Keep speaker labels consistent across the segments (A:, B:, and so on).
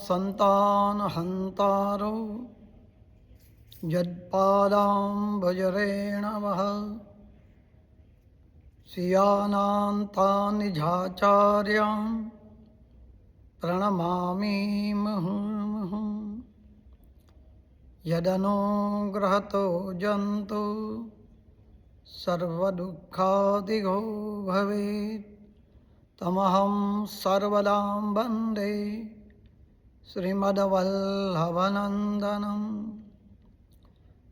A: સંતાન હંતારો યત્પાદાંબુજરેણવઃ સિયાનાંતાનિજાચાર્યાં પ્રણમામિ મુહુર્મુહુઃ યદનુગ્રહતો જંતુ સર્વદુઃખાદિગો ભવેત તમહં સર્વદા વંદે શ્રીમદ્વલ્લભનંદનમ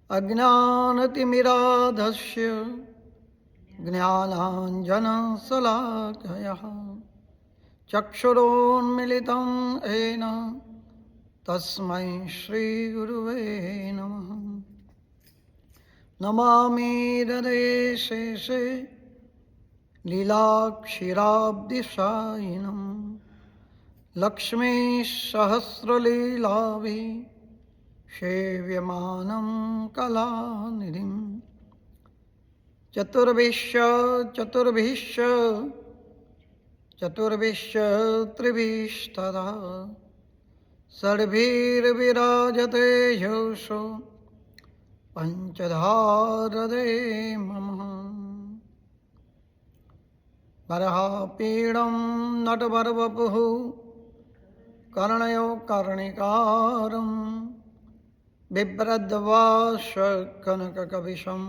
A: અજ્ઞાનતિમિરાધસ્ય જ્ઞાનાંજનશલાકયઃ ચક્ષુરોન્મિલિतं येन તસ્मै શ્રીગુરવે નમઃ. નમામિ હૃદયશેષે લીલાક્ષીરાબ્ધિશાયિનં લક્ષ્મીસહસ્રલીલાભિ સેવ્યમાनं કલાનિધિં ચતુર્ભિશ્ચ ત્રિભિસ્તદા ષડ્ભિર્વિરાજતે યશો પંચધારદે મમ. બરહાપીડં નટવરવપુઃ કર્ણયો કર્ણિકારં બિભ્રદ્વાસકનકકવિશં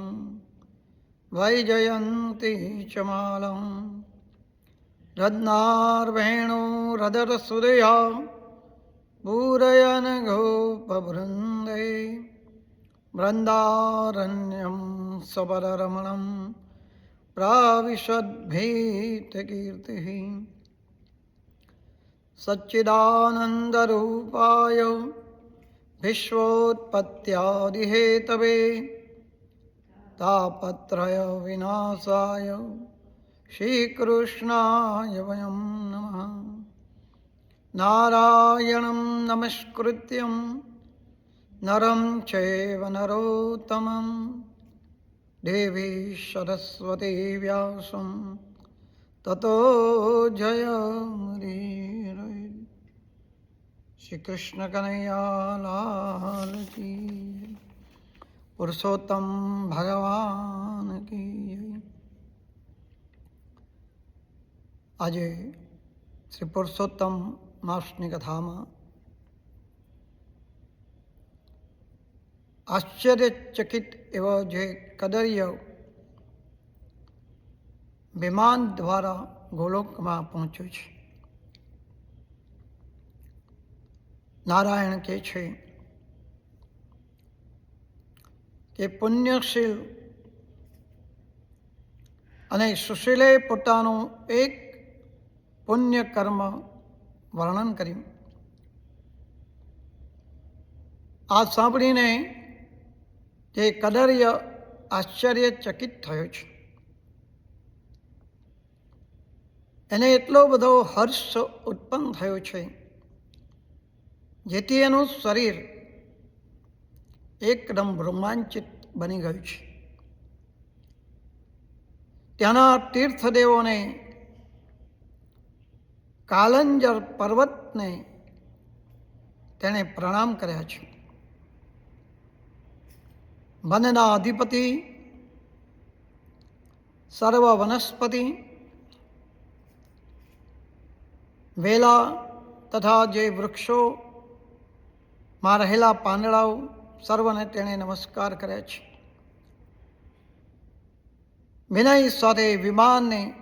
A: વૈજયન્તી ચ માલં રત્નાર્વેણુરધરસુદયા પૂરયન ગોપવૃંદે વૃંદારણ્યં સબરરમણં પ્રાવિશદ્ભીતકીર્તિઃ. સચ્ચિદાનંદરૂપાય વિશ્વોત્પત્ત્યાદિહેતવે તાપત્રય વિનાશાય શ્રીકૃષ્ણાય વયં નમઃ. નારાયણં નમસ્કૃત્યં નરં ચૈવ નરોત્તમં દેવી સરસ્વતી વ્યાસં તતો જયમુદીરયે. શ્રી કૃષ્ણ કનૈયા લાલ કી, પુરુષોત્તમ ભગવાન કી. આજે શ્રી પુરુષોત્તમ માસની કથામાં આશ્ચર્યચકિત એવો જે કદર્ય વિમાન દ્વારા ગોલોકમાં પહોંચ્યો છે. નારાયણ કહે છે કે પુણ્યશીલ અને સુશીલે પોતાનું એક પુણ્ય કર્મ વર્ણન કર્યું. આ સાંભળીને તે કદર્ય આશ્ચર્યચકિત થયો છે. એને એટલો બધો હર્ષ ઉત્પન્ન થયો છે જેથી એનું શરીર એકદમ રોમાંચિત બની ગયું છે. ત્યાંના તીર્થદેવોને, કાલંજર પર્વતને તેણે પ્રણામ કર્યા છે. વનના અધિપતિ, સર્વ વનસ્પતિ, વેલા તથા જે વૃક્ષોમાં રહેલા પાંદડાઓ સર્વને તેણે નમસ્કાર કર્યા છે. વિનય સાથે વિમાનને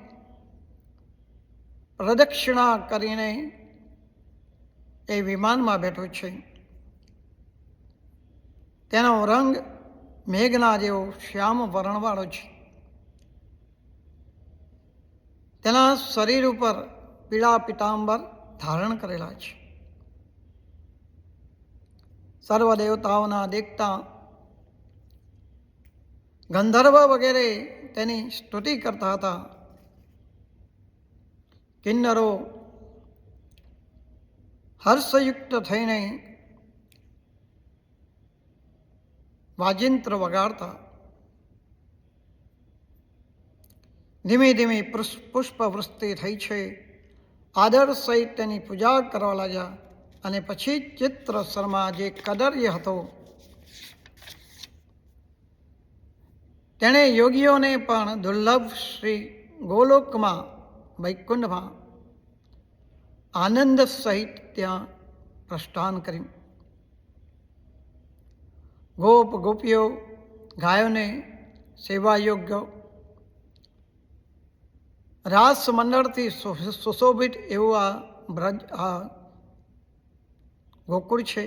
A: પ્રદક્ષિણા કરીને એ વિમાનમાં બેઠો છે. તેનો રંગ મેઘના જેવો શ્યામ વર્ણવાળો છે. તેના શરીર ઉપર પીળા પીતાંબર ધારણ કરેલા છે. સર્વ દેવતાઓના દેખતા ગંધર્વ વગેરે તેની સ્તુતિ કરતા હતા. કિન્નરો હર્ષયુક્ત થઈને વાજિંત્ર વગાડતા. ધીમે ધીમે પુષ્પવૃષ્ટિ થઈ છે આદર સહિત તેની પૂજા કરવા લાગ્યા. અને પછી ચિત્રસરમાં જે કદર્ય હતો તેણે યોગીઓને પણ દુર્લભ શ્રી ગોલોકમાં વૈકુંઠમાં આનંદ સહિત ત્યાં પ્રસ્થાન કર્યું. ગોપ ગોપીઓ ગાયોને સેવા યોગ્ય રાસ મંડળથી સુશોભિત એવું આ બ્રજ આ ગોકુળ છે.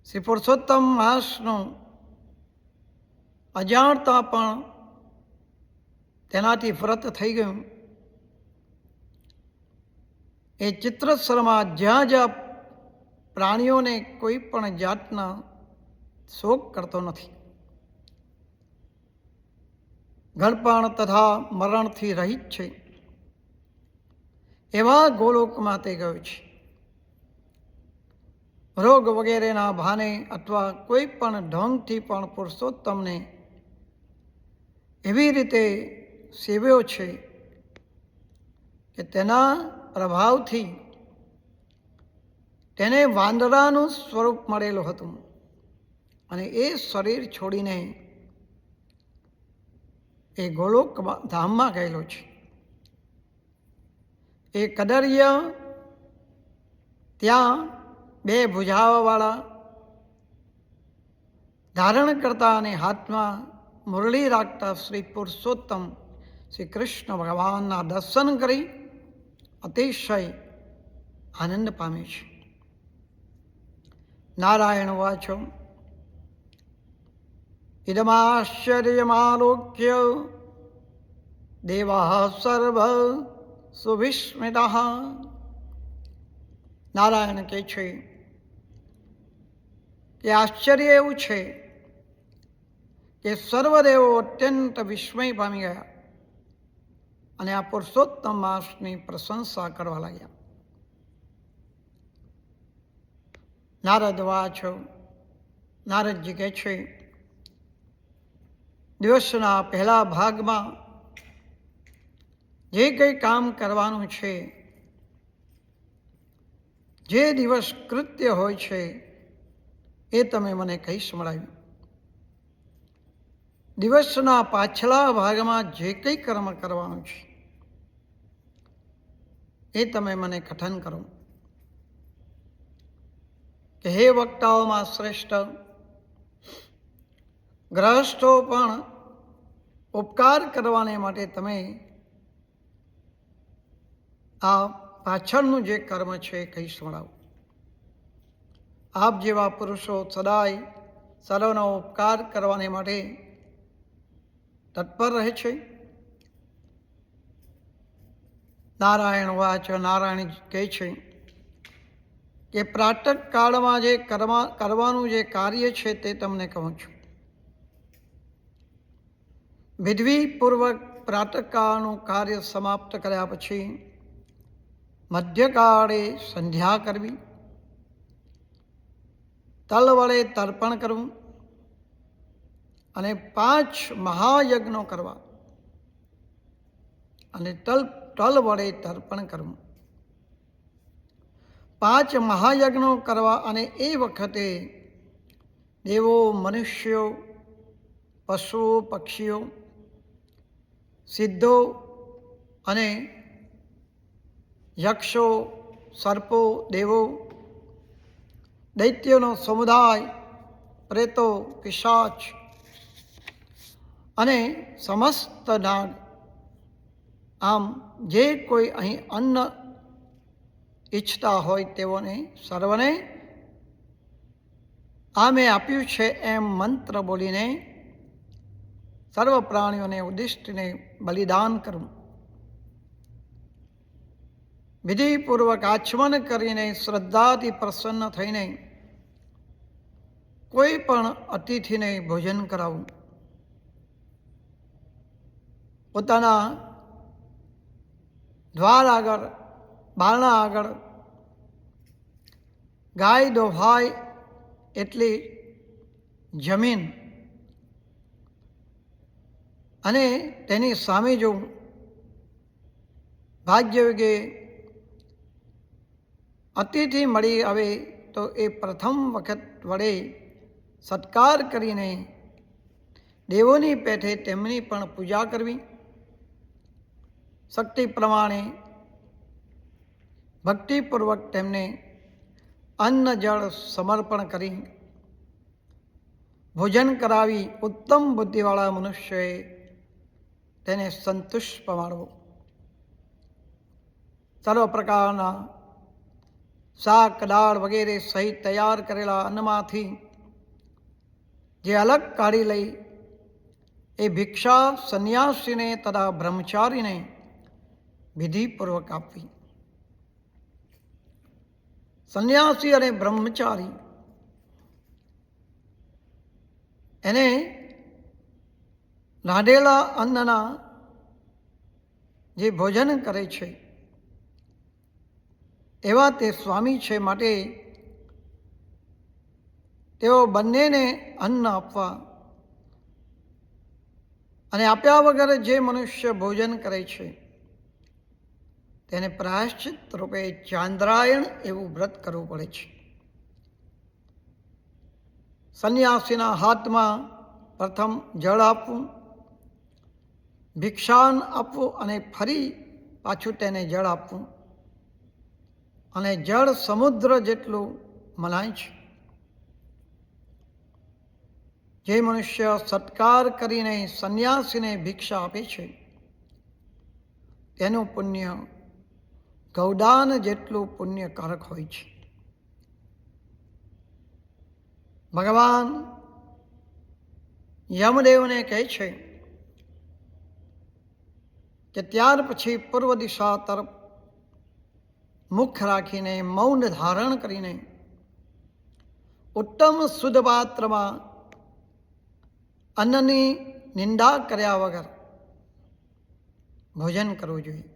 A: શ્રી પુરુષોત્તમ માસનું અજાણતા પણ તેનાથી વ્રત થઈ ગયું. એ ચિત્રસરમાં જ્યાં જ્યાં પ્રાણીઓને કોઈ પણ જાતના શોક કરતો નથી, ગળપણ તથા મરણથી રહિત છે, એવા ગોલોકમાં તે ગયો છે. રોગ વગેરેના ભાને અથવા કોઈ પણ ઢોંગથી પણ પુરુષોત્તમને એવી રીતે સેવ્યો છે કે તેના પ્રભાવથી તેને વાંદરાનું સ્વરૂપ મળેલું હતું અને એ શરીર છોડીને એ ગોલોક ધામમાં ગયેલો છે. એ કદર્ય ત્યાં બે ભુજાવાળા ધારણ કરતા અને હાથમાં મુરલી રાખતા શ્રી પુરુષોત્તમ શ્રી કૃષ્ણ ભગવાનના દર્શન કરી અતિશય આનંદ પામે છે. નારાયણ વાચો ઇદમાશ્ચર્યમાલોક્ય દેવાઃ સર્વ સુવિસ્મિતાઃ. નારાયણ કહે છે કે આશ્ચર્ય એવું છે કે સર્વદેવો અત્યંત વિસ્મય પામી ગયા અને આ પુરુષોત્તમ માસની પ્રશંસા કરવા લાગ્યા. નારદ વાચો નારદજી કહે છે દિવસના પહેલા ભાગમાં જે કંઈ કામ કરવાનું છે, જે દિવસ કૃત્ય હોય છે એ તમે મને કહી સંભળાવ્યું. દિવસના પાછલા ભાગમાં જે કંઈ કર્મ કરવાનું છે એ તમે મને કથન કરો કે હે વક્તાઓમાં શ્રેષ્ઠ, ગ્રહસ્થો પણ ઉપકાર કરવાને માટે તમે આ પાછળનું જે કર્મ છે એ કહી સંભળાવો. આપ જેવા પુરુષો સદાય સર્વનો ઉપકાર કરવાને માટે તત્પર રહે છે. નારાયણ વાચ નારાયણ કહે છે કે પ્રાતઃ કાળમાં જે કરવાનું જે કાર્ય છે તે તમને કહું છું. વિધિપૂર્વક પ્રાતઃકાળનું કાર્ય સમાપ્ત કર્યા પછી મધ્યકાળે સંધ્યા કરવી, તલ વડે તર્પણ કરવું અને 5 મહાયજ્ઞો કરવા અને તલ વડે તર્પણ કરવું. 5 મહાયજ્ઞો કરવા અને એ વખતે દેવો, મનુષ્યો, પશુઓ, પક્ષીઓ, સિદ્ધો અને યક્ષો, સર્પો, દેવો, દૈત્યોનો સમુદાય, પ્રેતો, પિશાચ અને સમસ્ત નાગ, આમ જે કોઈ અહીં અન્ન ઈચ્છતા હોય તેઓને સર્વને આ મેં આપ્યું છે એમ મંત્ર બોલીને સર્વ પ્રાણીઓને ઉદ્દિષ્ટને બલિદાન કરવું. વિધિપૂર્વક આચમન કરીને શ્રદ્ધાથી પ્રસન્ન થઈને કોઈ પણ અતિથિને ભોજન કરાવવું. પોતાના દ્વાર આગળ, બારણા આગળ ગાય દોભાય એટલી જમીન અને તેની સામે જોવું, ભાગ્યયોગે અતિથિ મળી આવે તો એ પ્રથમ વખત વડે સત્કાર કરીને દેવોની પેઠે તેમની પણ પૂજા કરવી, શક્તિ પ્રમાણે ભક્તિપૂર્વક તેમને અન્ન જળ સમર્પણ કરી ભોજન કરાવી ઉત્તમ બુદ્ધિવાળા મનુષ્યએ તેને સંતુષ્ટ પમાડવો. સર્વ પ્રકારના શાક દાળ વગેરે સહિત તૈયાર કરેલા અન્નમાંથી જે અલગ કાઢી લઈ એ ભિક્ષા સંન્યાસીને તથા બ્રહ્મચારીને વિધિપૂર્વક આપવી. સંન્યાસી અને બ્રહ્મચારી એને રાંધેલા અન્નના જે ભોજન કરે છે એવા તે સ્વામી છે, માટે તેઓ બંનેને અન્ન આપવા અને આપ્યા વગર જે મનુષ્ય ભોજન કરે છે તેને પ્રાયશ્ચિત રૂપે ચાંદ્રાયણ એવું વ્રત કરવું પડે છે. સંન્યાસીના હાથમાં પ્રથમ જળ આપવું, ભિક્ષાન આપવું અને ફરી પાછું તેને જળ આપવું, અને જળ સમુદ્ર જેટલું મનાય છે. જે મનુષ્ય સત્કાર કરીને સંન્યાસીને ભિક્ષા આપે છે તેનું પુણ્ય ગૌદાન જેટલું પુણ્યકારક હોય છે. ભગવાન યમદેવને કહે છે કે ત્યાર પછી પૂર્વ દિશા તરફ મુખ રાખીને મૌન ધારણ કરીને ઉત્તમ શુદ્ધ પાત્રમાં અન્નની નિંદા કર્યા વગર ભોજન કરવું જોઈએ.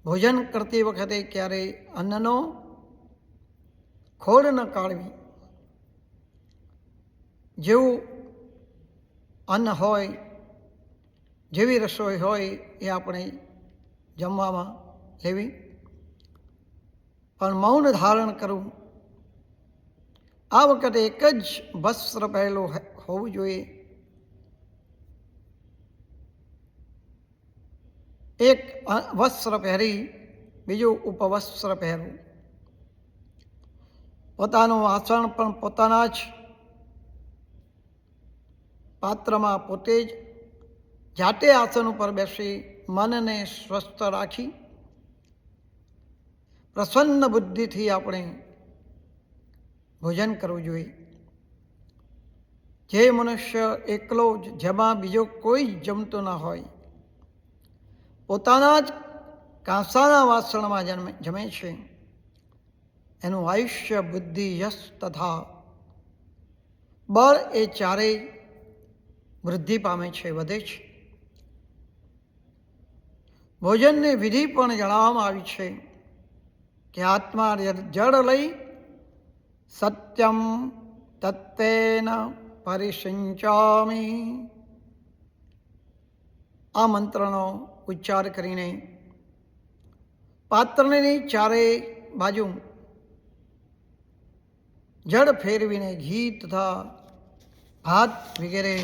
A: ભોજન કરતી વખતે ક્યારેય અન્નનો ખોડ ન કાઢવી. જેવું અન્ન હોય, જેવી રસોઈ હોય એ આપણે જમવામાં લેવી, પણ મૌન ધારણ કરવું. આ વખતે એક જ વસ્ત્ર પહેરેલું હોવું જોઈએ. એક વસ્ત્ર પહેરી બીજું ઉપવસ્ત્ર પહેરવું. પોતાનું આસન પણ પોતાના જ પાત્રમાં પોતે જ જાતે આસન ઉપર બેસી મનને સ્વસ્થ રાખી પ્રસન્ન બુદ્ધિથી આપણે ભોજન કરવું જોઈએ. જે મનુષ્ય એકલો જ જેમાં બીજો કોઈ જમતો ન હોય, પોતાના જ કાંસાના વાસણમાં જમે છે, એનું આયુષ્ય બુદ્ધિ યશ તથા બળ એ ચારેય વૃદ્ધિ પામે છે, વધે છે. ભોજનની વિધિ પણ જણાવવામાં આવી છે કે આત્મા જળ લઈ સત્યમ તત્તેન પરિસિંચામી. આ મંત્રનો ઉચ્ચાર કરીને પાત્રની ચારેય બાજુ જળ ફેરવીને ઘી તથા ભાત વગેરે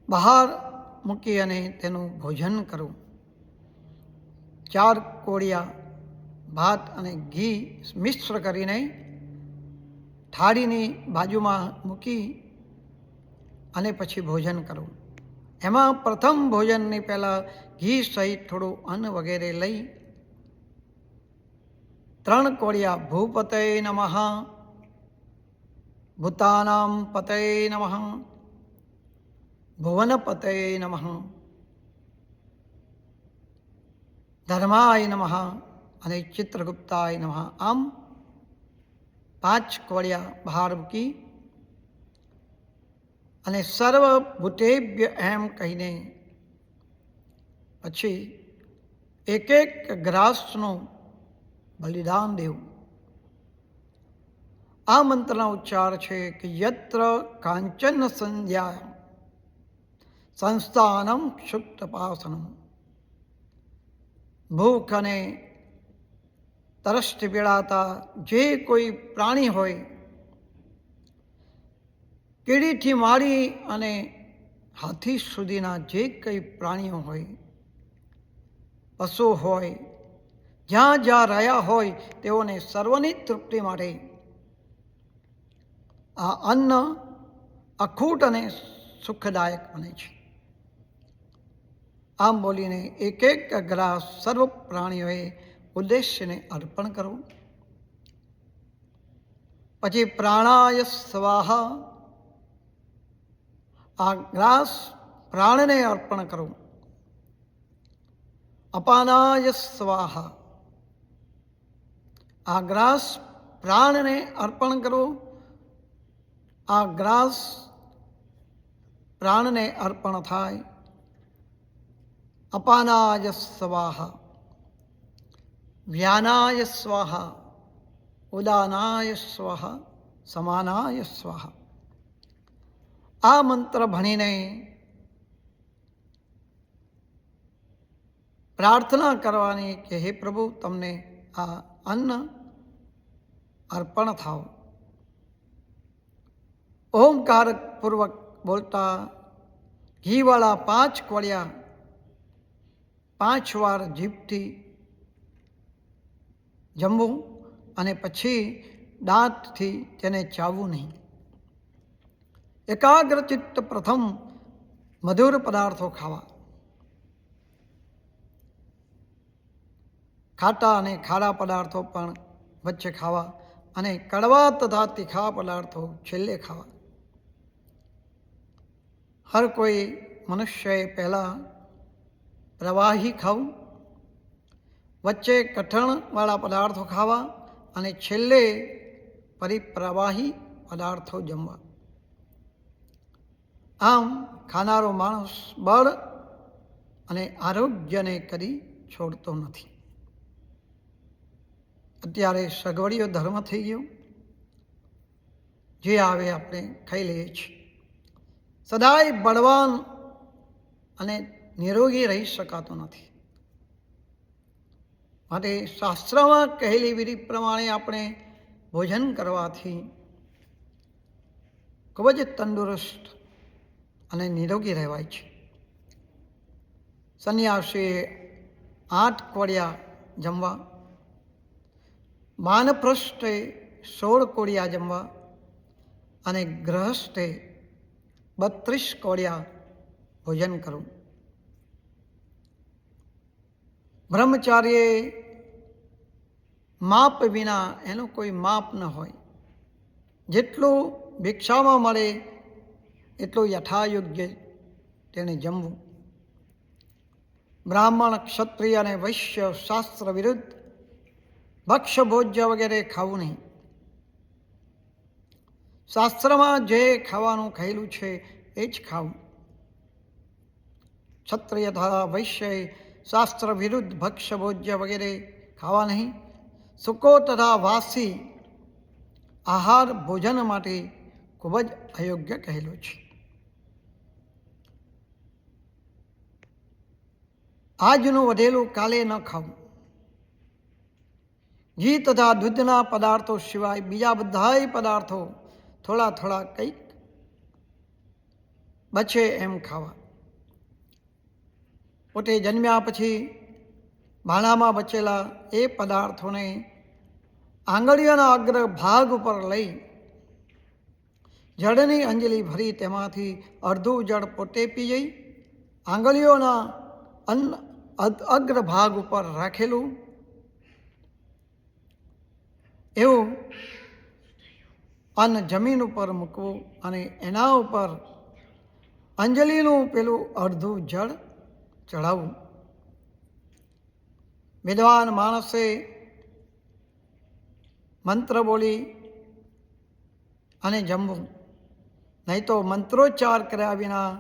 A: બહાર મૂકી અને તેનું ભોજન કરવું. 4 કોળિયા ભાત અને ઘી મિશ્ર કરીને થાળીની બાજુમાં મૂકી અને પછી ભોજન કરવું. એમાં પ્રથમ ભોજનની પહેલાં ઘી સહિત થોડું અન્ન વગેરે લઈ 3 કોળિયા ભૂપતય નમઃ, ભૂતાનામ પતય નમઃ, ભુવનપતય નમઃ, ધર્માય નમઃ અને ચિત્રગુપ્તાય નમઃ, આમ 5 કોળિયા બહાર મૂકી અને સર્વભૂતેભ્ય એમ કહીને પછી એક એક ગ્રાસનું બલિદાન દેવું. આ મંત્રના ઉચ્ચાર છે કે યત્ર કાંચન સંધ્યા સંસ્થાનમ ક્ષુપ્તપાસનમ. ભૂખ અને તરસથી પીડાતા જે કોઈ પ્રાણી હોય, કીડીથી માંડી અને હાથી સુધીના જે કંઈ પ્રાણીઓ હોય, પશુ હોય, જ્યાં જ્યાં રહ્યા હોય તેઓને સર્વની તૃપ્તિ માટે આ અન્ન અખૂટ અને સુખદાયક બને છે. આમ બોલીને એક એક ગ્લાસ સર્વ પ્રાણીઓએ ઉદ્દેશ્યને અર્પણ કરવું. પછી પ્રાણાય સ્વાહા, આ ગ્લાસ પ્રાણને અર્પણ કરવું. અપાનાય સ્વાહા, આ ગ્લાસ પ્રાણને અર્પણ કરવો. આ ગ્લાસ પ્રાણને અર્પણ થાય. અપાનાય સ્વાહા, વ્યાનાય સ્વાહા, ઉદાનાય સ્વાહા, સમાનાય સ્વાહા. આ મંત્ર ભણીને પ્રાર્થના કરવાની કે હે પ્રભુ, તમને આ અન્ન અર્પણ થાવ. ઓમકાર પૂર્વક બોલતા ઘીવાળા 5 કોળિયા 5 વાર જીભથી જમવું અને પછી દાંતથી તેને ચાવવું નહીં. એકાગ્રચિત્ત પ્રથમ મધુર પદાર્થો ખાવા. ખાટા અને ખારા પદાર્થો પણ વચ્ચે ખાવા અને કડવા તથા તીખા પદાર્થો છેલ્લે ખાવા. હર કોઈ મનુષ્યએ પહેલાં પ્રવાહી ખાવું, વચ્ચે કઠણવાળા પદાર્થો ખાવા અને છેલ્લે પરિપ્રવાહી પદાર્થો જમવા. આમ ખાનારો માણસ બળ અને આરોગ્યને કદી છોડતો નથી. અત્યારે સગવડીયો ધર્મ થઈ ગયો, જે આવે આપણે ખાઈ લઈએ છીએ. સદાય બળવાન અને નિરોગી રહી શકાતો નથી. માટે શાસ્ત્રમાં કહેલી વિધિ પ્રમાણે આપણે ભોજન કરવાથી ખૂબ જ તંદુરસ્ત અને નિરોગી રહેવાય છે. સંન્યાસીએ 8 કોળિયા જમવા, વાનપ્રસ્થે 16 કોળિયા જમવા અને ગ્રહસ્થે 32 કોળિયા ભોજન કરવું. બ્રહ્મચારીએ માપ વિના, એનું કોઈ માપ ન હોય, જેટલું ભિક્ષામાં મળે એટલું યથાયોગ્ય તેણે જમવું. બ્રાહ્મણ, ક્ષત્રિય અને વૈશ્ય શાસ્ત્ર વિરુદ્ધ ભક્ષ્ય ભોજ્ય વગેરે ખાવું નહીં. શાસ્ત્રમાં જે ખાવાનું કહેલું છે એ જ ખાવું. ક્ષત્રિય તથા વૈશ્ય શાસ્ત્ર વિરુદ્ધ ભક્ષ્ય ભોજ્ય વગેરે ખાવા નહીં. સૂકો તથા વાસી આહાર ભોજન માટે ખૂબ જ અયોગ્ય કહેલું છે. આજનું વધેલું કાલે ન ખાવું. ઘી તથા દૂધના પદાર્થો સિવાય બીજા બધાય પદાર્થો થોડા થોડા કંઈક બચે એમ ખાવા. પોતે જન્મ્યા પછી ભાણામાં બચેલા એ પદાર્થોને આંગળીઓના અગ્ર ભાગ ઉપર લઈ જળની અંજલિ ભરી તેમાંથી અડધું જળ પોતે પી જઈ આંગળીઓના અગ્ર ભાગ ઉપર રાખેલું એવું અન્ન જમીન ઉપર મૂકવું અને એના ઉપર અંજલિનું પેલું અડધું જળ ચડાવવું. વિદ્વાન માણસે મંત્ર બોલી અને જમવું. નહીં તો મંત્રોચ્ચાર કર્યા વિના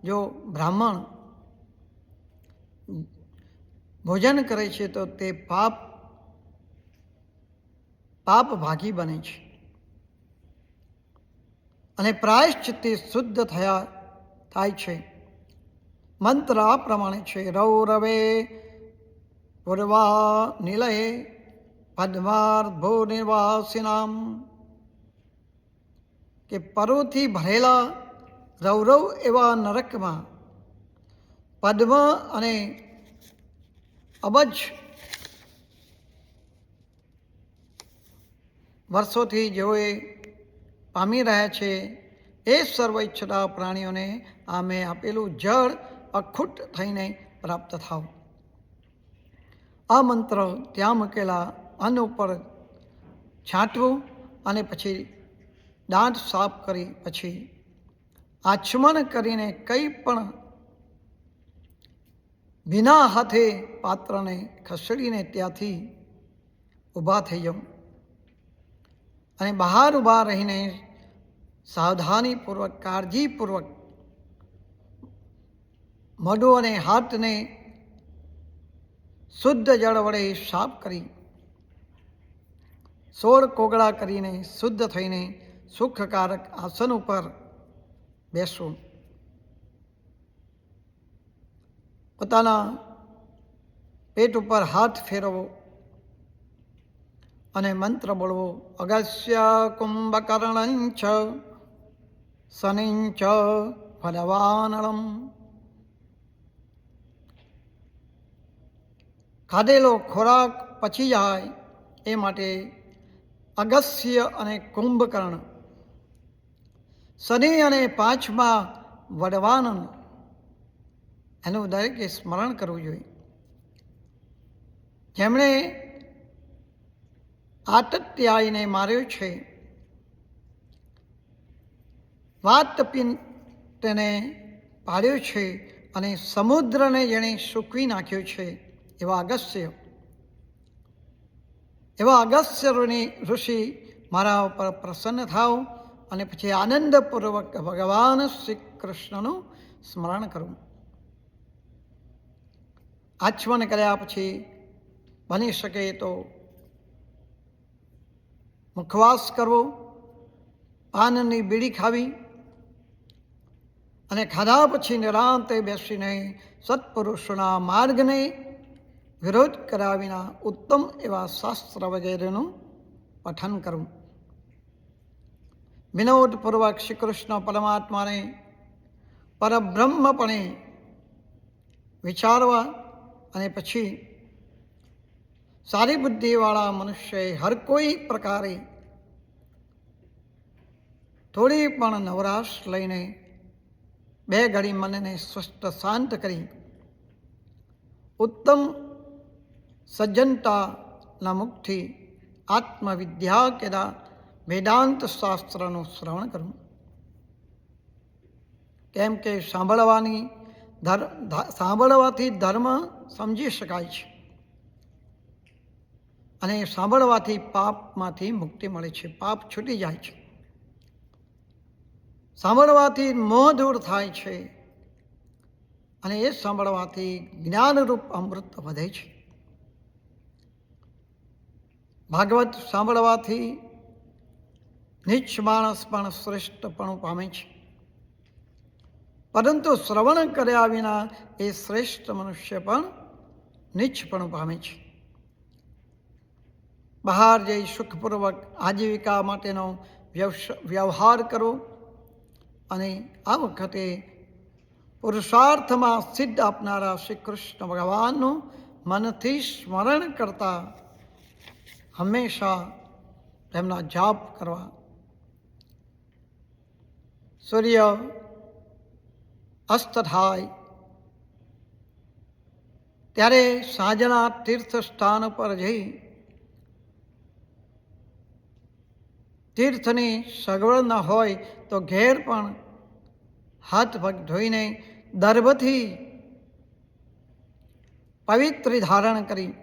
A: જો બ્રાહ્મણ ભોજન કરે છે તો તે પાપ ભાગી બને છે અને પ્રાયશ્ચિત્તે શુદ્ધ થાય છે. મંત્ર આ પ્રમાણે છે. રૌરવે પૂર્વા નિલયે પદ્માર્ભો નિવાસિનામ, કે પરોથી ભરેલા રૌરવ એવા નરકમાં પદ્મ અને અબજ વર્ષોથી જેઓએ પામી રહ્યા છે એ સર્વ ઈચ્છતા પ્રાણીઓને આ મેં આપેલું જળ અખૂટ થઈને પ્રાપ્ત થાવ. આ મંત્ર ત્યાં મૂકેલા અન્ન ઉપર છાંટવું અને પછી દાંત સાફ કરી પછી આચમન કરીને કંઈ પણ વિના હાથે પાત્રને ખસેડીને ત્યાંથી ઊભા થઈ જાઉં અને બહાર ઊભા રહીને સાવધાનીપૂર્વક કાળજીપૂર્વક મોઢું અને હાથને શુદ્ધ જળ વડે સાફ કરી 16 કોગળા કરીને શુદ્ધ થઈને સુખકારક આસન ઉપર બેસવું. પોતાના પેટ ઉપર હાથ ફેરવવો અને મંત્ર બોલવો. અગસ્ય કુંભકર્ણંચ શનિંચ ફલવાનળમ. ખાધેલો ખોરાક પચી જાય એ માટે અગસ્ય અને કુંભકર્ણ, શનિ અને 5મા વડવાનન, એનું દરેકે સ્મરણ કરવું જોઈએ. જેમણે આતત્યાયને માર્યો છે, વાતપિત્તને પાડ્યો છે અને સમુદ્રને જેણે સૂકવી નાખ્યો છે એવા અગસ્ય ઋષિ મારા ઉપર પ્રસન્ન થાવ અને પછી આનંદપૂર્વક ભગવાન શ્રી કૃષ્ણનું સ્મરણ કરવું. આચમન કર્યા પછી બની શકે તો મુખવાસ કરવો, પાનની બીડી ખાવી અને ખાધા પછી નિરાંતે બેસીને સત્પુરુષોના માર્ગને વિરોધ કર્યા વિના ઉત્તમ એવા શાસ્ત્ર વગેરેનું પઠન કરવું. વિનોદપૂર્વક શ્રી કૃષ્ણ પરમાત્માને પરબ્રહ્મપણે વિચારવા અને પછી સારી બુદ્ધિવાળા મનુષ્યએ હર કોઈ પ્રકારે થોડી પણ નવરાશ લઈને 2 ઘડી મનને સ્વસ્થ શાંત કરી ઉત્તમ સજ્જનતાના મુખથી આત્મવિદ્યા કેદા વેદાંત શાસ્ત્રનું શ્રવણ કરવું. કેમ કે સાંભળવાથી ધર્મ સમજી શકાય છે અને સાંભળવાથી પાપમાંથી મુક્તિ મળે છે, પાપ છૂટી જાય છે. સાંભળવાથી મોહ દૂર થાય છે અને એ સાંભળવાથી જ્ઞાનરૂપ અમૃત વધે છે. ભાગવત સાંભળવાથી નીચ માણસ પણ શ્રેષ્ઠપણું પામે છે, પરંતુ શ્રવણ કર્યા વિના એ શ્રેષ્ઠ મનુષ્ય પણ નીચપણું પામે છે. બહાર જઈ સુખપૂર્વક આજીવિકા માટેનો વ્યવહાર કરો અને આ વખતે પુરુષાર્થમાં સિદ્ધ આપનારા શ્રી કૃષ્ણ ભગવાનનું મનથી સ્મરણ કરતા હંમેશા તેમના જાપ કરવા. સૂર્ય અસ્ત થાય ત્યારે સાંજના તીર્થ સ્થાન પર જઈ તીર્થની સગવડ ન હોય તો ઘેર પણ હાથ પગ ધોઈને દર્ભથી પવિત્રી ધારણ કરી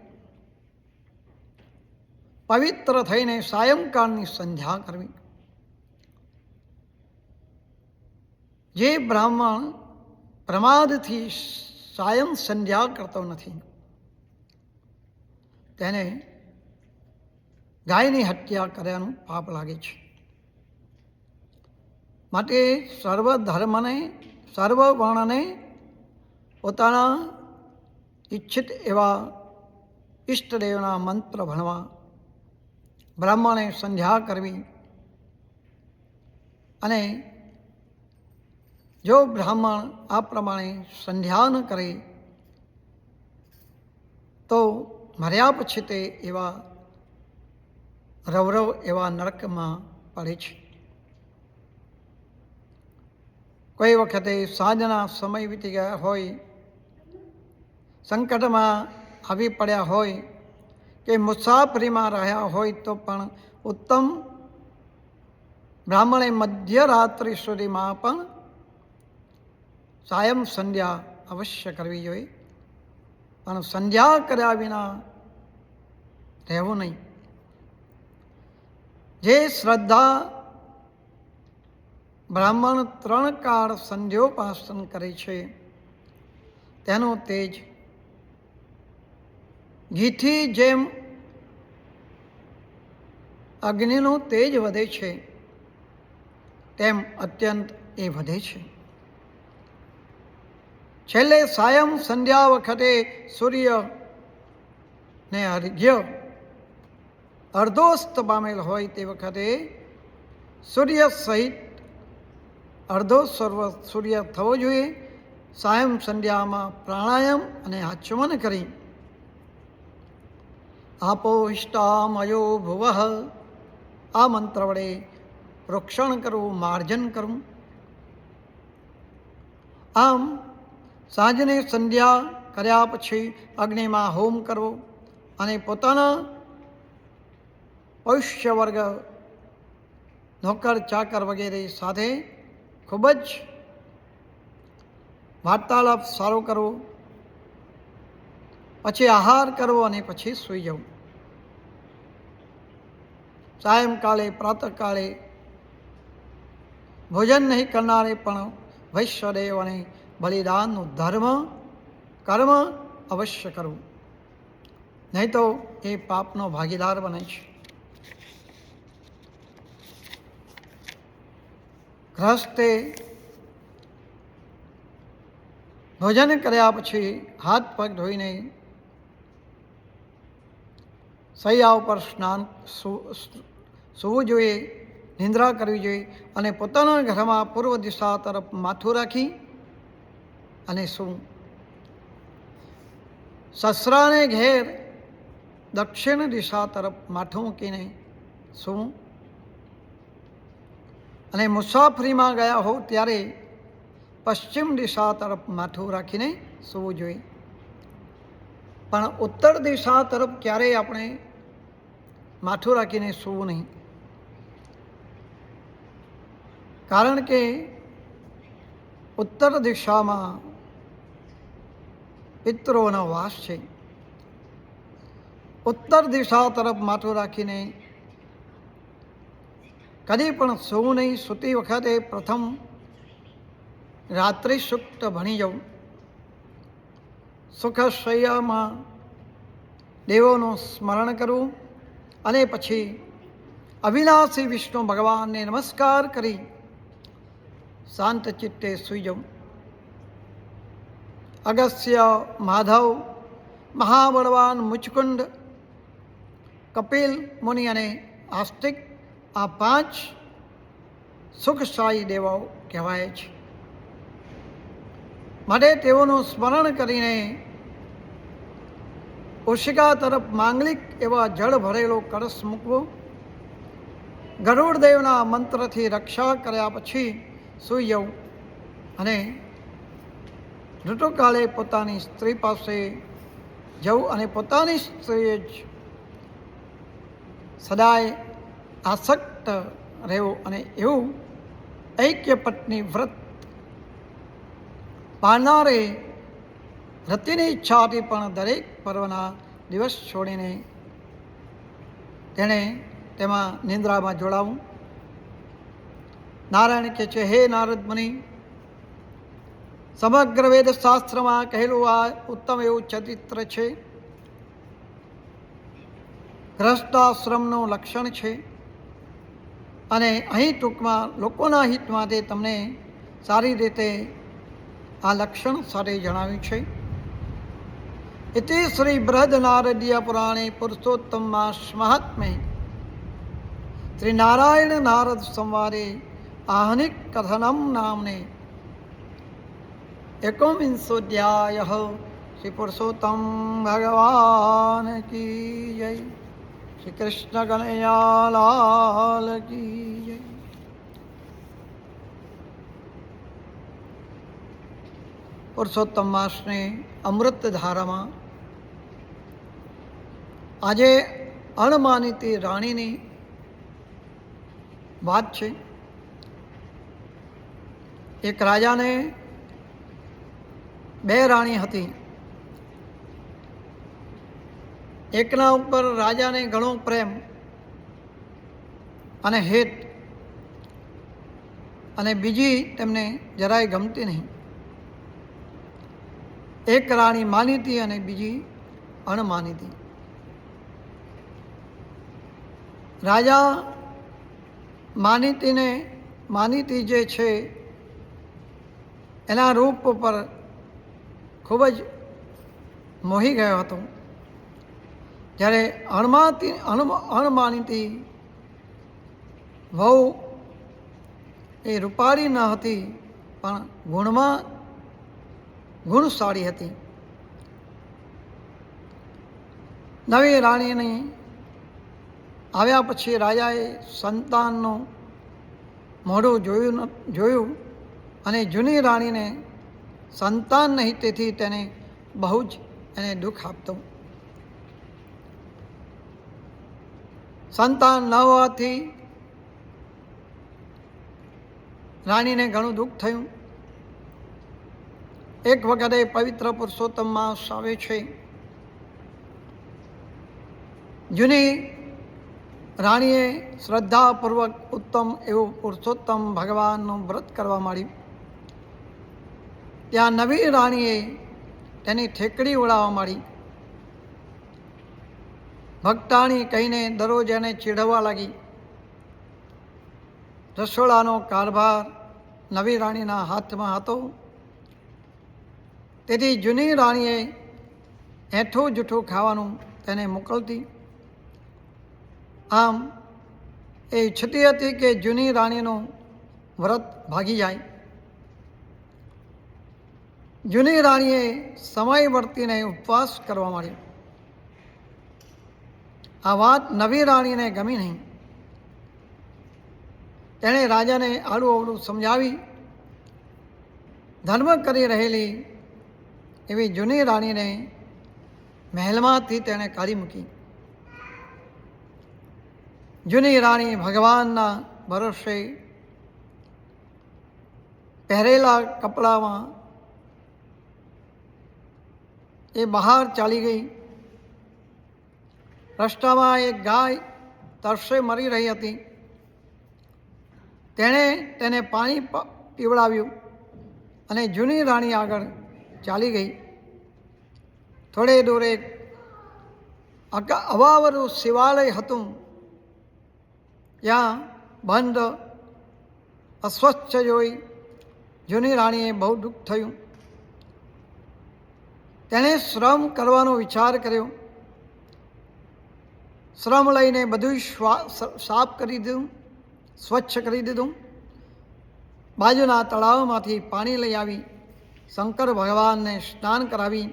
A: પવિત્ર થઈને સાયંકાળની સંધ્યા કરવી. જે બ્રાહ્મણ પ્રમાદથી સાયં સંધ્યા કરતો નથી તેને ગાયની હત્યા કર્યાનું પાપ લાગે છે. માટે સર્વ ધર્મને સર્વ વર્ણને પોતાના ઈચ્છિત એવા ઈષ્ટદેવના મંત્ર ભણવા, બ્રાહ્મણે સંધ્યા કરવી અને જો બ્રાહ્મણ આ પ્રમાણે સંધ્યા ન કરે તો મર્યા પછી તે એવા રવરવ એવા નરકમાં પડે છે. કોઈ વખતે સાંજના સમય વીતી ગયા હોય, સંકટમાં આવી પડ્યા હોય કે મુસાફરીમાં રહ્યા હોય તો પણ ઉત્તમ બ્રાહ્મણે મધ્યરાત્રિ સુધીમાં પણ સાયમ સંધ્યા અવશ્ય કરવી જોઈએ, પણ સંધ્યા કર્યા વિના રહેવું નહીં. જે શ્રદ્ધા બ્રાહ્મણ 3 કાળ સંધ્યોપાસન કરે છે તેનું તેજ ઘીથી જેમ અગ્નિનું તેજ વધે છે તેમ અત્યંત એ વધે છે. છેલ્લે સાયમ સંધ્યા વખતે સૂર્યને અર્ઘ્ય અર્ધોસ્ત પામેલ હોય તે વખતે સૂર્ય સહિત અર્ધો સૂર્ય થવો જોઈએ. સાયમ સંધ્યામાં પ્રાણાયામ અને આચમન કરી આપો હિષ્ટામયો ભુવઃ આ મંત્ર વડે પ્રોક્ષણ કરવું, માર્જન કરવું. આમ સાંજને સંધ્યા કર્યા પછી અગ્નિમાં હોમ કરવો અને પોતાના પૌષ્ય વર્ગ, નોકર ચાકર વગેરે સાથે ખૂબ જ વાર્તાલાપ સારો કરવો, પછી આહાર કરવો અને પછી સૂઈ જવું. સાયંકાળે પ્રાતઃકાળે ભોજન નહીં કરનારે પણ વૈશ્વદેવ અને બલિદાનનું ધર્મ કર્મ અવશ્ય કરવું, નહીં તો એ પાપનો ભાગીદાર બને છે. ગ્રહસ્થે ભોજન કર્યા પછી હાથ પગ ધોઈને શૈયા ઉપર સૂવું જોઈએ, નિંદ્રા કરવી જોઈએ અને પોતાના ઘરમાં પૂર્વ દિશા તરફ માથું રાખી અને સૂવું. સસરાને ઘેર દક્ષિણ દિશા તરફ માથું મૂકીને સૂવું અને મુસાફરીમાં ગયા હો ત્યારે પશ્ચિમ દિશા તરફ માથું રાખીને સૂવું જોઈએ. પણ ઉત્તર દિશા તરફ ક્યારેય આપણે માથું રાખીને સૂવું નહીં, કારણ કે ઉત્તર દિશામાં પિતરોનો વાસ છે. ઉત્તર દિશા તરફ માથું રાખીને કદી પણ સૂવું નહીં. સૂતી વખતે પ્રથમ રાત્રિ સૂક્ત ભણી જવું, સુખશૈયામાં દેવોનું સ્મરણ કરવું અને પછી અવિનાશી વિષ્ણુ ભગવાનને નમસ્કાર કરી શાંત ચિત્તે સૂઈ જવું. અગસ્ત્ય, માધવ, મહાબળવાન, મુચકુંડ, કપિલ મુનિ અને આસ્તિક આ 5 સુખશાહી દેવો કહેવાય છે. માટે તેઓનું સ્મરણ કરીને ઓશિકા તરફ માંગલિક એવા જળ ભરેલો કળશ મૂકવો. ગરુડદેવના મંત્રથી રક્ષા કર્યા પછી સૂઈ જવું અને ઋતુકાળે પોતાની સ્ત્રી પાસે જવું અને પોતાની સ્ત્રીએ જ સદાય આસક્ત રહેવું અને એવું ઐક્ય પત્ની વ્રત પાળનારે રતિની ઈચ્છાથી પણ દરેક પર્વના દિવસ છોડીને તેણે તેમાં નિંદ્રામાં જોડાવું. નારાયણ કહે છે, હે નારદ મુનિ, સમગ્ર વેદશાસ્ત્રમાં કહેલું આ ઉત્તમ એવું ચરિત્ર છે. ગ્રહસ્થાશ્રમનું લક્ષણ છે અને અહીં ટૂંકમાં લોકોના હિત માટે તમને સારી રીતે આ લક્ષણ સાથે જણાવ્યું છે. ઇતિ શ્રી બૃહદ નારદીય પુરાણે પુરુષોત્તમમાં મહાત્મે શ્રી નારાયણ નારદ સંવાદે આહનિક કથનમ નામને એકોવિંશોધ્યાય. શ્રી પુરુષોત્તમ ભગવાન કી જય. શ્રી કૃષ્ણ કનૈયાલાલ કી જય. પુરુષોત્તમ માસની અમૃત ધારામાં આજે અણમાનીતી રાણીની વાત છે. એક રાજાને બે રાણી હતી. એકના ઉપર રાજાને ઘણો પ્રેમ અને હેત, અને બીજી તેમને જરાય ગમતી નહીં. એક રાણી માનીતી અને બીજી અણમાનીતી. રાજા માનીતી જે છે એના રૂપ પર ખૂબ જ મોહી ગયો હતો. જ્યારે અણમાનીતી વહુ એ રૂપાળી ન હતી, પણ ગુણશાળી હતી. નવી રાણીની આવ્યા પછી રાજાએ સંતાનનું મોઢું જોયું અને જૂની રાણીને સંતાન નહીં, તેથી તેને બહુ જ એને દુઃખ આપતું. સંતાન ન હોવાથી રાણીને ઘણું દુઃખ થયું. એક વખતે પવિત્ર પુરુષોત્તમ માસ આવે છે. જૂની રાણીએ શ્રદ્ધાપૂર્વક ઉત્તમ એવું પુરુષોત્તમ ભગવાનનું વ્રત કરવા માંડ્યું. ત્યાં નવી રાણીએ તેની ઠેકડી ઉડાવવા માંડી. ભક્તાણી કહીને દરરોજ એને ચીડવવા લાગી. રસોડાનો કારભાર નવી રાણીના હાથમાં હતો, તેથી જૂની રાણીએ હેઠું જૂઠું ખાવાનું તેને મોકલતી. આમ એ ઈચ્છતી હતી કે જૂની રાણીનું વ્રત ભાગી જાય. જૂની રાણીએ સમય વર્તીને ઉપવાસ કરવા માંડ્યો. આ વાત નવી રાણીને ગમી નહીં. તેણે રાજાને આડું અવળું સમજાવી ધર્મ કરી રહેલી એવી જૂની રાણીને મહેલમાંથી તેણે કાઢી મૂકી. જૂની રાણી ભગવાનના ભરોસે પહેરેલા કપડામાં એ બહાર ચાલી ગઈ. રસ્તામાં એક ગાય તરસે મરી રહી હતી. તેણે તેને પાણી પીવડાવ્યું અને જૂની રાણી આગળ ચાલી ગઈ. થોડે દૂર એક અવાવરું શિવાલય હતું. ત્યાં બંધ અસ્વચ્છ જોઈ જૂની રાણીએ બહુ દુઃખ થયું. તેણે શ્રમ કરવાનો વિચાર કર્યો. શ્રમ લઈને બધું સાફ કરી દીધું, સ્વચ્છ કરી દીધું. બાજુના તળાવમાંથી પાણી લઈ આવી શંકર ભગવાનને સ્નાન કરાવી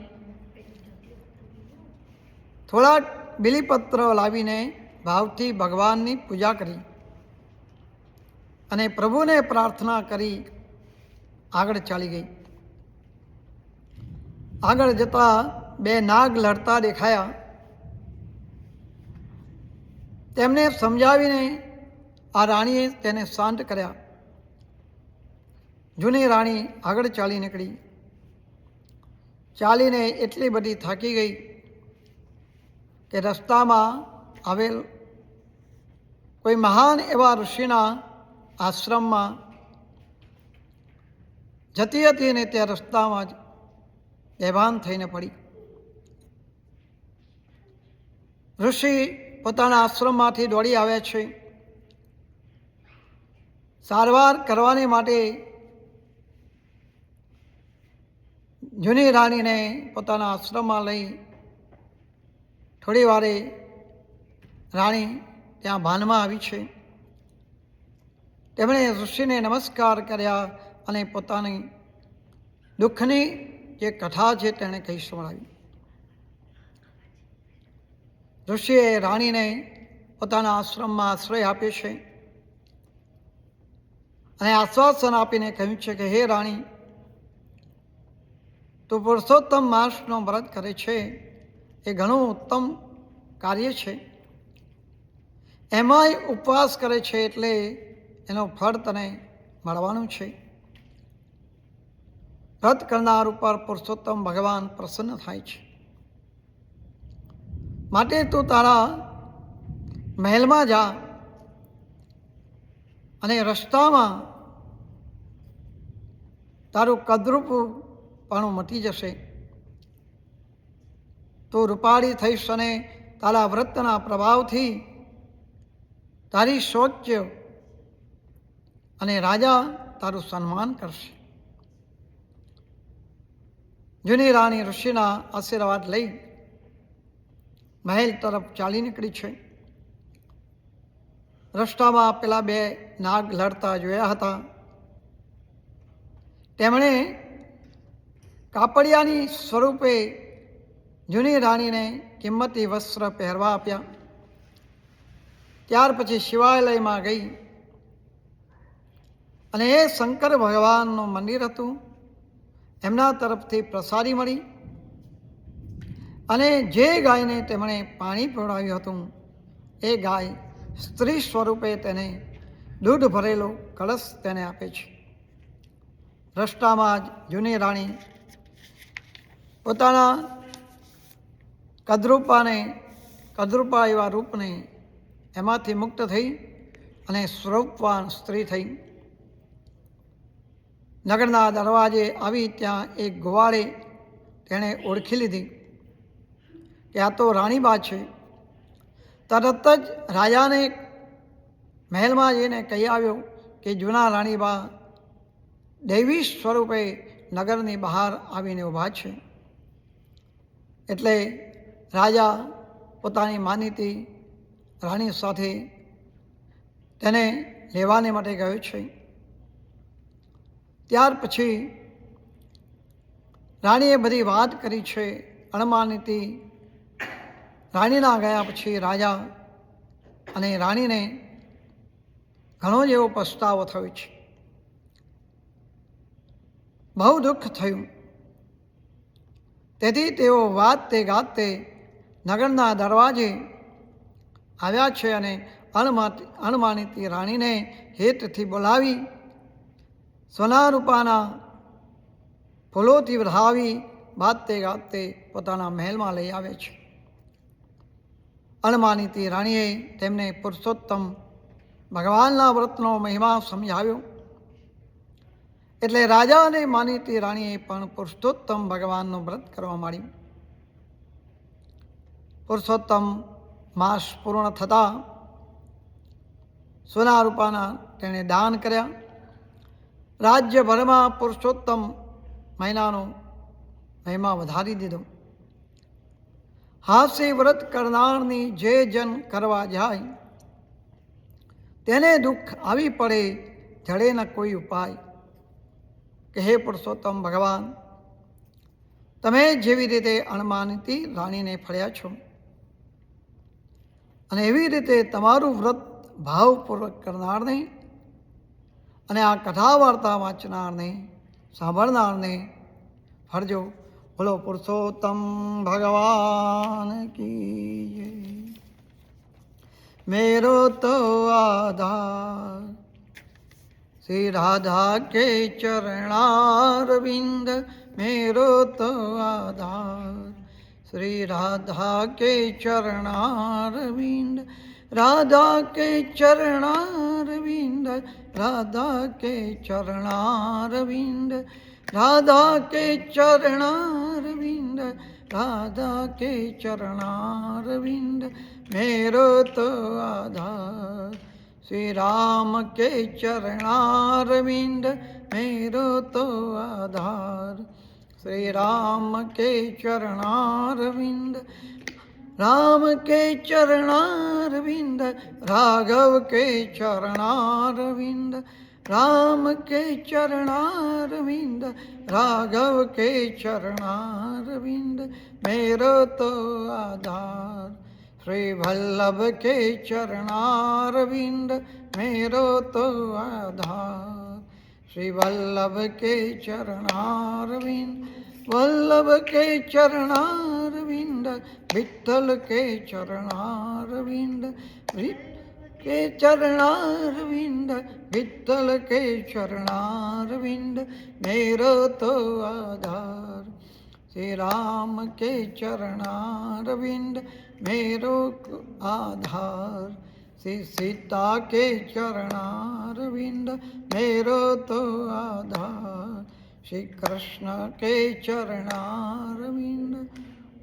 A: થોડા બિલીપત્ર લાવીને ભાવથી ભગવાનની પૂજા કરી અને પ્રભુને પ્રાર્થના કરી આગળ ચાલી ગઈ. આગળ જતા બે નાગ લડતા દેખાયા. તેમને સમજાવીને આ રાણીએ તેને શાંત કર્યા. જૂની રાણી આગળ ચાલી નીકળી. ચાલીને એટલી બધી થાકી ગઈ કે રસ્તામાં આવેલ કોઈ મહાન એવા ઋષિના આશ્રમમાં જતી હતી ને ત્યાં રસ્તામાં જ બેભાન થઈને પડી. ઋષિ પોતાના આશ્રમમાંથી દોડી આવ્યા છે. સારવાર કરવાને માટે જૂની રાણીને પોતાના આશ્રમમાં લઈ થોડી વારે રાણી ત્યાં ભાનમાં આવી છે. તેમણે ઋષિને નમસ્કાર કર્યા અને પોતાની દુઃખની જે કથા છે તેણે કહી સંભળાવી. ઋષિએ રાણીને પોતાના આશ્રમમાં આશ્રય આપ્યો છે અને આશ્વાસન આપીને કહ્યું છે કે હે રાણી, તું પુરુષોત્તમ માસનો વ્રત કરે છે એ ઘણું ઉત્તમ કાર્ય છે. એમાંય ઉપવાસ કરે છે એટલે એનું ફળ તને મળવાનું છે. વ્રત કરનાર ઉપર પુરુષોત્તમ ભગવાન પ્રસન્ન થાય છે. માટે તું તારા મહેલમાં જા અને રસ્તામાં તારું કદરૂપપણું મટી જશે. તું રૂપાળી થઈશ અને તારા વ્રતના પ્રભાવથી તારી શૌચ્ય અને રાજા તારું સન્માન કરશે. જૂની રાણી ઋષિના આશીર્વાદ લઈ મહેલ તરફ ચાલી નીકળી છે. રસ્તામાં પેલા બે નાગ લડતા જોયા હતા. તેમણે કાપડિયાની સ્વરૂપે જૂની રાણીને કિંમતી વસ્ત્ર પહેરવા આપ્યા. ત્યાર પછી શિવાલયમાં ગઈ અને એ શંકર ભગવાનનું મંદિર હતું. એમના તરફથી પ્રસાદી મળી અને જે ગાયને તેમણે પાણી પીવડાવ્યું હતું એ ગાય સ્ત્રી સ્વરૂપે તેને દૂધ ભરેલો કળશ તેને આપે છે. રસ્તામાં જ જૂની રાણી પોતાના કદરૂપા એવા રૂપને એમાંથી મુક્ત થઈ અને સ્વરૂપવાન સ્ત્રી થઈ. નગરના દરવાજે આવી ત્યાં એક ગોવાળે તેણે ઓળખી લીધી કે આ તો રાણીબા છે. તરત જ રાજાને મહેલમાં જઈને કહી આવ્યો કે જૂના રાણીબા દૈવી સ્વરૂપે નગરની બહાર આવીને ઊભા છે. એટલે રાજા પોતાની માનીતી રાણી સાથે તેને લેવાને માટે ગયો છે. ત્યાર પછી રાણીએ બધી વાત કરી છે. અણમાનીતી રાણીના ગયા પછી રાજા અને રાણીને ઘણો જ એવો પસ્તાવો થયો છે. બહુ દુઃખ થયું. તેથી તેઓ વાતે ગાતે નગરના દરવાજે આવ્યા છે અને અણમાનીતી રાણીને હેતથી બોલાવી સોના રૂપાના ફૂલોથી વધાવી વાતે ગાતે પોતાના મહેલમાં લઈ આવે છે. અણમાનીતી રાણીએ તેમને પુરુષોત્તમ ભગવાનના વ્રતનો મહિમા સમજાવ્યો. એટલે રાજા અને માનીતી રાણીએ પણ પુરુષોત્તમ ભગવાનનું વ્રત કરવા માંડ્યું. પુરુષોત્તમ માસ પૂર્ણ થતાં સોના રૂપાના તેણે દાન કર્યા. રાજ્યભરમાં પુરુષોત્તમ મહિનાનો મહિમા વધારી દીધો. હાસ્ય વ્રત કરનારની જે જન કરવા જાય તેને દુઃખ આવી પડે જડે ન કોઈ ઉપાય. કે હે પુરુષોત્તમ ભગવાન, તમે જેવી રીતે અણમાનીતી રાણીને ફળ્યા છો અને એવી રીતે તમારું વ્રત ભાવપૂર્વક કરનારને અને આ કથા વાર્તા વાંચનારને સાંભળનારને ફળજો. બોલો પુરુષોત્તમ ભગવાન કી જય. મેરો તો આધાર श्री राधा के चरणारविंद मेरो तो आधार. श्री राधा के चरणारविंद राधा के चरणारविंद राधा के चरणारविंद राधा के चरणारविंद राधा के चरणारविंद मेरो तो आधार. श्री राम के चरणारविंद मेरो तो आधार. श्री राम के चरणारविंद, राम के चरणारविंद, राघव के चरणारविंद, राम के चरणारविंद, राघव के चरणारविंद, मेरो तो आधार। श्री वल्लभ के चरणारविंद, मेरो तो आधार। श्री वल्लभ के चरणारविंद, वल्लभ के चरणारविंद, विठ्ठल के चरणारविंद, के चरणारविंद, विठ्ठल के चरणारविंद, मेरो तो आधार। श्री राम के चरणारविंद, मेरो आधार। श्री सीता के चरणारविंद, मेरो तो आधार। श्री कृष्ण के चरणारविंद।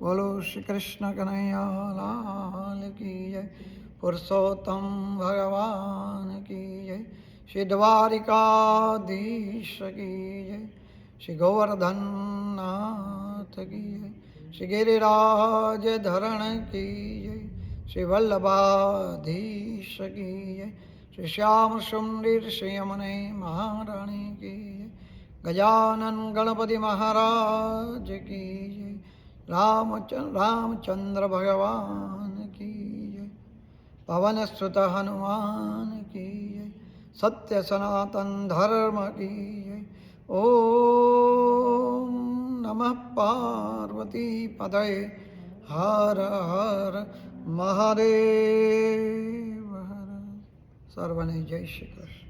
A: बोलो श्री कृष्ण कन्हैया लाल की जय। पुरुषोत्तम भगवान की जय। श्री द्वारिकाधीश की जय। श्री गोवर्धन नाथ की जय। श्री गिरिराज धरण की जय। श्री वल्लभाधीश की जय। श्री श्याम सुंदर श्री यमुने महारानी की जय। गजानन गणपति महाराज की जय। रामचंद्र भगवान की जय। पवन सुत हनुमान की जय। सत्य सनातन धर्म की जय। ओम नमः पार्वती पतये। हर हर महादेव हर। सर्वने जय श्री कृष्ण।